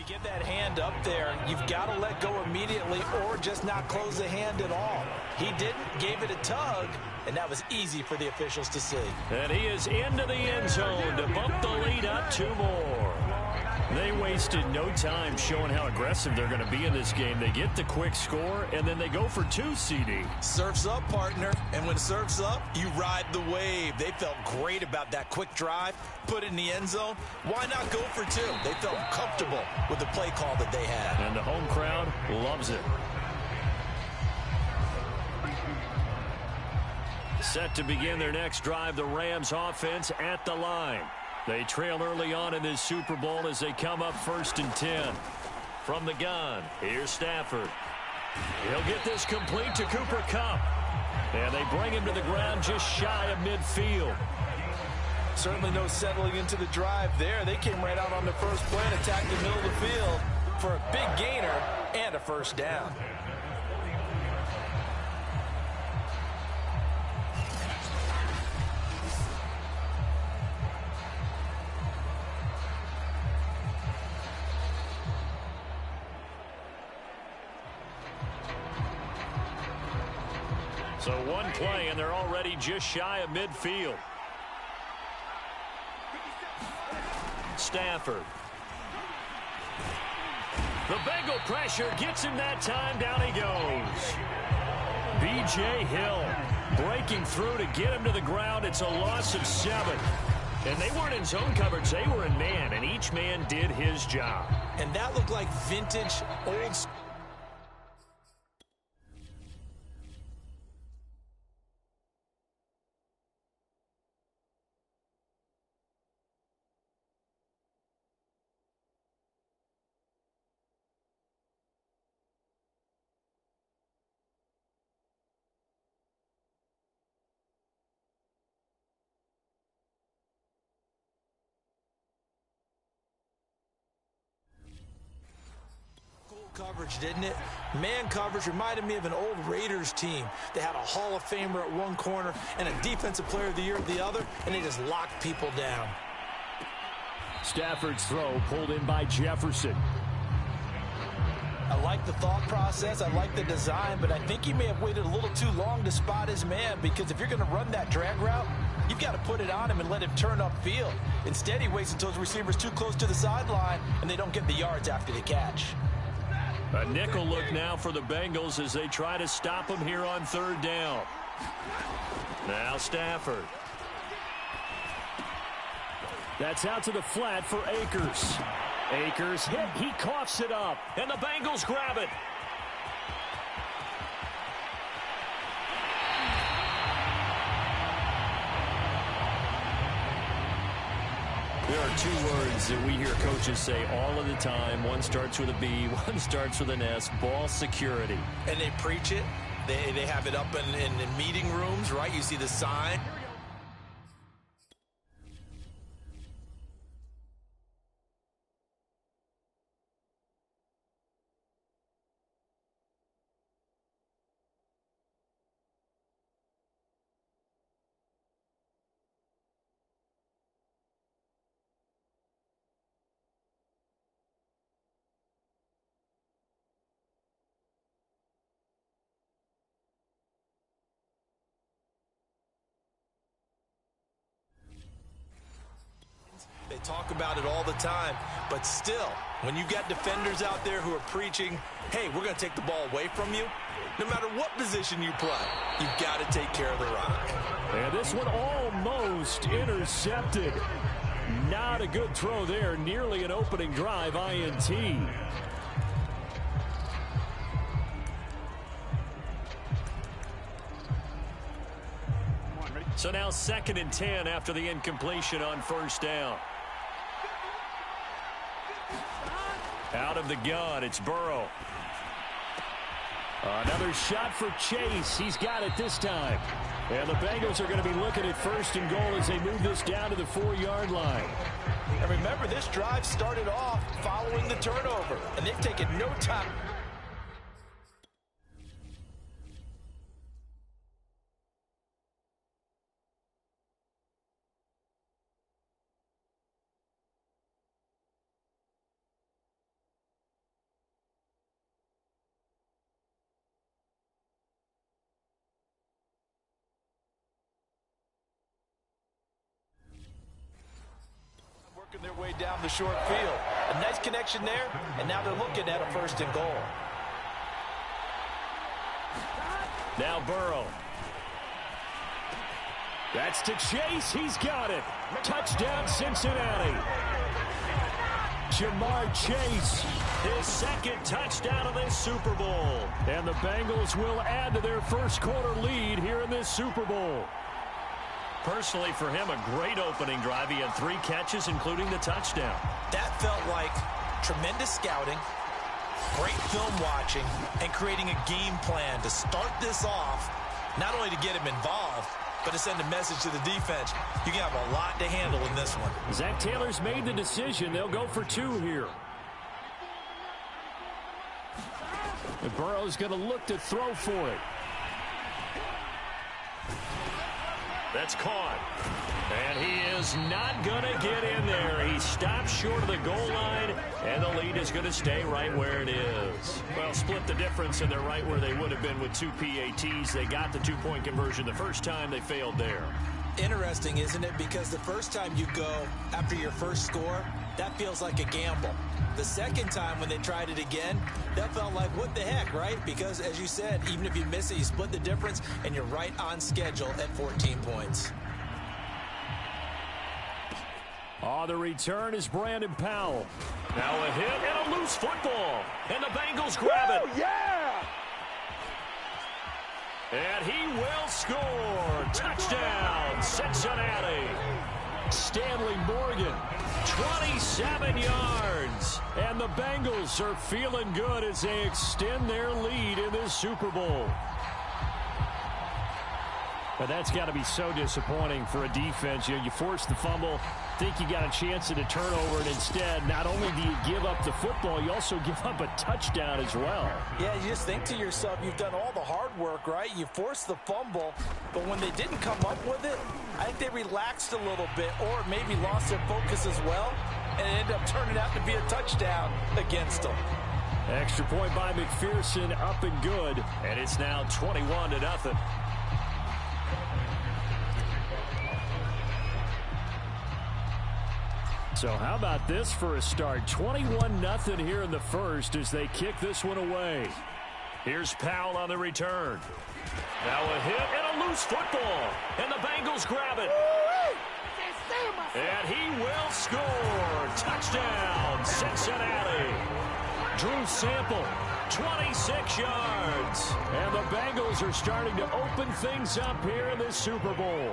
get that hand up there, you've got to let go immediately or just not close the hand at all. He didn't, gave it a tug, and that was easy for the officials to see. And he is into the end zone to bump the lead up 2 more. They wasted no time showing how aggressive they're going to be in this game. They get the quick score, and then they go for 2, CD. Surf's up, partner. And when surf's up, you ride the wave. They felt great about that quick drive, put it in the end zone. Why not go for 2? They felt comfortable with the play call that they had. And the home crowd loves it. Set to begin their next drive, the Rams offense at the line. They trail early on in this Super Bowl as they come up 1st and 10. From the gun, here's Stafford. He'll get this complete to Cooper Kupp. And they bring him to the ground just shy of midfield. Certainly no settling into the drive there. They came right out on the first play and attacked the middle of the field for a big gainer and a first down. So one play, and they're already just shy of midfield. Stafford. The Bengal pressure gets him that time. Down he goes. B.J. Hill breaking through to get him to the ground. It's a loss of 7. And they weren't in zone coverage. They were in man, and each man did his job. And that looked like vintage, old school. Coverage, didn't it? Man coverage reminded me of an old Raiders team. They had a Hall of Famer at one corner and a Defensive Player of the Year at the other, and they just locked people down. Stafford's throw pulled in by Jefferson. I like the thought process. I like the design, but I think he may have waited a little too long to spot his man, because if you're going to run that drag route, you've got to put it on him and let him turn upfield. Instead, he waits until his receiver's too close to the sideline, and they don't get the yards after the catch. A nickel look now for the Bengals as they try to stop him here on 3rd down. Now Stafford. That's out to the flat for Akers. Akers hit. He coughs it up. And the Bengals grab it. There are 2 words that we hear coaches say all of the time. One starts with a B, one starts with an S. Ball security. And they preach it. They have it up in meeting rooms, right? You see the sign. They talk about it all the time, but still, when you've got defenders out there who are preaching, hey, we're going to take the ball away from you, no matter what position you play, you've got to take care of the rock. And this one almost intercepted. Not a good throw there. Nearly an opening drive, INT. So now 2nd and 10 after the incompletion on 1st down. Out of the gun, it's Burrow. Another shot for Chase. He's got it this time. And the Bengals are going to be looking at 1st and goal as they move this down to the 4-yard line. And remember, this drive started off following the turnover, and they've taken no time. down the short field. A nice connection there, and now they're looking at a 1st and goal. Now Burrow. That's to Chase. He's got it. Touchdown, Cincinnati. Jamar Chase, his 2nd touchdown of this Super Bowl. And the Bengals will add to their first quarter lead here in this Super Bowl. Personally, for him, a great opening drive. He had 3 catches, including the touchdown. That felt like tremendous scouting, great film watching, and creating a game plan to start this off, not only to get him involved, but to send a message to the defense. You can have a lot to handle in this one. Zach Taylor's made the decision. They'll go for 2 here. And Burrow's going to look to throw for it. That's caught. And he is not going to get in there. He stops short of the goal line, and the lead is going to stay right where it is. Well, split the difference, and they're right where they would have been with 2 PATs. They got the 2-point conversion the first time. They failed there. Interesting, isn't it? Because the first time you go after your first score, that feels like a gamble. The second time when they tried it again, that felt like, what the heck, right? Because, as you said, even if you miss it, you split the difference, and you're right on schedule at 14 points. The return is Brandon Powell. Now a hit and a loose football. And the Bengals grab it. Yeah! And he will score. Touchdown, Cincinnati. Stanley Morgan, 27 yards. And the Bengals are feeling good as they extend their lead in this Super Bowl. But that's got to be so disappointing for a defense. You force the fumble, think you got a chance at a turnover, and instead, not only do you give up the football, you also give up a touchdown as well. Yeah, you just think to yourself, you've done all the hard work, right? You forced the fumble, but when they didn't come up with it, I think they relaxed a little bit or maybe lost their focus as well, and it ended up turning out to be a touchdown against them. Extra point by McPherson, up and good, and it's now 21-0. So how about this for a start? 21-0 here in the first as they kick this one away. Here's Powell on the return. Now a hit and a loose football. And the Bengals grab it. And he will score. Touchdown, Cincinnati. Drew Sample, 26 yards. And the Bengals are starting to open things up here in this Super Bowl.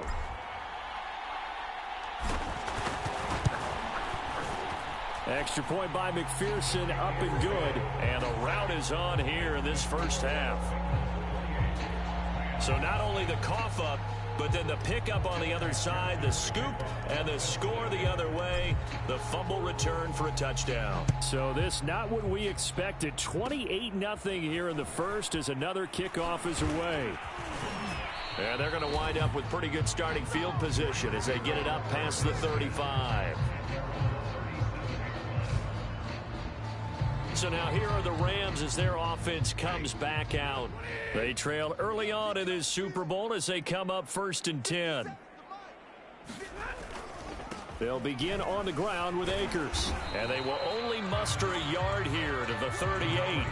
Extra point by McPherson, up and good. And the rout is on here in this first half. So not only the cough up, but then the pickup on the other side, the scoop, and the score the other way. The fumble return for a touchdown. So this not what we expected. 28-0 here in the first as another kickoff is away. And they're going to wind up with pretty good starting field position as they get it up past the 35. So now here are the Rams as their offense comes back out. They trail early on in this Super Bowl as they come up 1st and 10. They'll begin on the ground with Akers. And they will only muster a yard here to the 38.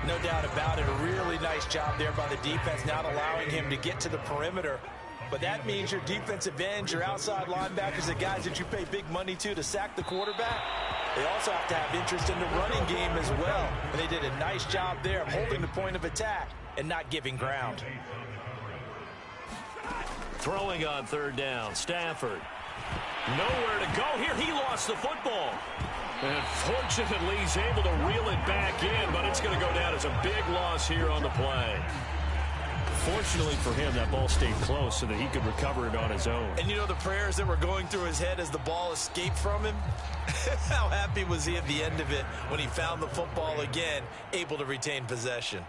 No doubt about it. A really nice job there by the defense, not allowing him to get to the perimeter. But that means your defensive ends, your outside linebackers, the guys that you pay big money to sack the quarterback, they also have to have interest in the running game as well. And they did a nice job there of holding the point of attack and not giving ground. Throwing on 3rd down, Stafford. Nowhere to go here. He lost the football. And fortunately, he's able to reel it back in, but it's going to go down as a big loss here on the play. Fortunately for him, that ball stayed close so that he could recover it on his own. And you know the prayers that were going through his head as the ball escaped from him? How happy was he at the end of it when he found the football again, able to retain possession?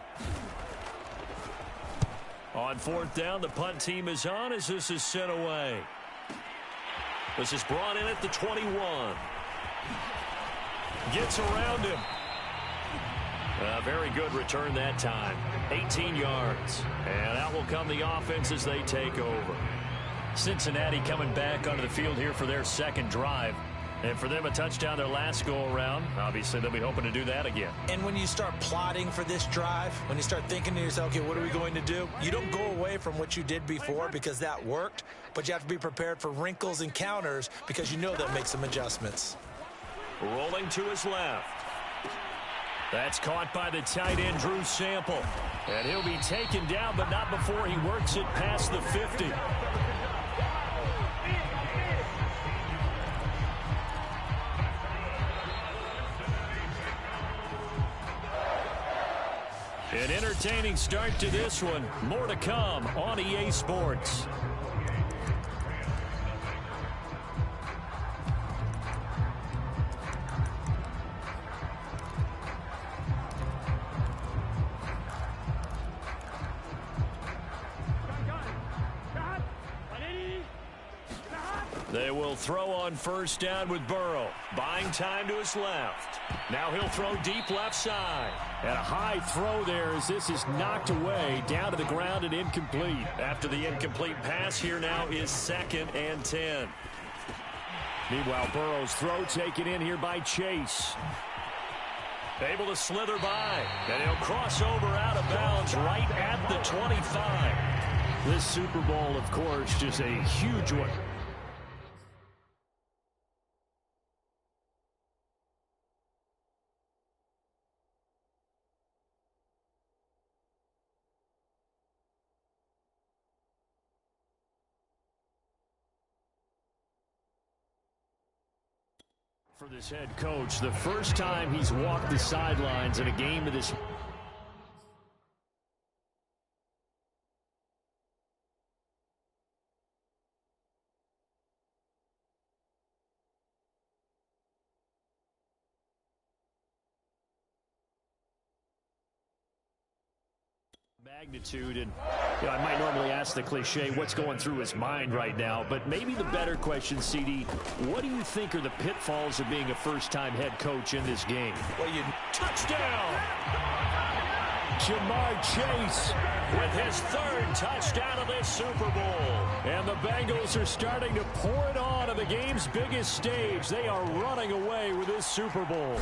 On 4th down, the punt team is on as this is sent away. This is brought in at the 21. Gets around him. A very good return that time. 18 yards. And out will come the offense as they take over. Cincinnati coming back onto the field here for their second drive. And for them, a touchdown their last go-around. Obviously, they'll be hoping to do that again. And when you start plotting for this drive, when you start thinking to yourself, okay, what are we going to do? You don't go away from what you did before because that worked, but you have to be prepared for wrinkles and counters because you know they'll make some adjustments. Rolling to his left. That's caught by the tight end, Drew Sample. And he'll be taken down, but not before he works it past the 50. An entertaining start to this one. More to come on EA Sports. They will throw on first down with Burrow. Buying time to his left. Now he'll throw deep left side. And a high throw there as this is knocked away down to the ground and incomplete. After the incomplete pass, here now is 2nd and 10. Meanwhile, Burrow's throw taken in here by Chase. Able to slither by. And he'll cross over out of bounds right at the 25. This Super Bowl, of course, just a huge one. For this head coach, the first time he's walked the sidelines in a game of this. Magnitude, and I might normally ask the cliche what's going through his mind right now, but maybe the better question, CD, what do you think are the pitfalls of being a first-time head coach in this game? Well, touchdown! Jamar Chase with his 3rd touchdown of this Super Bowl. And the Bengals are starting to pour it on the game's biggest stage. They are running away with this Super Bowl.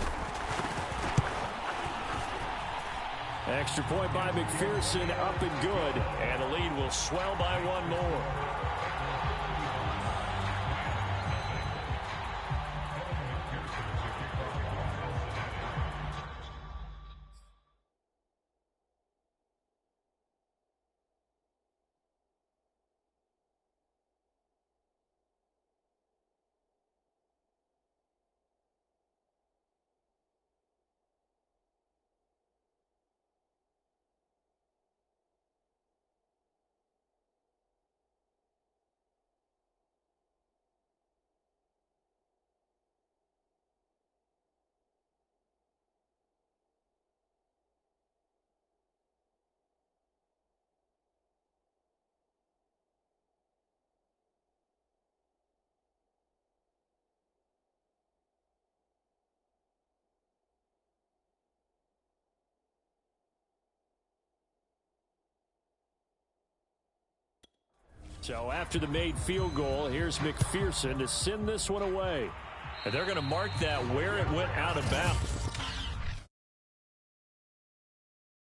Extra point by McPherson, up and good. And the lead will swell by one more. So after the made field goal, here's McPherson to send this one away. And they're going to mark that where it went out of bounds.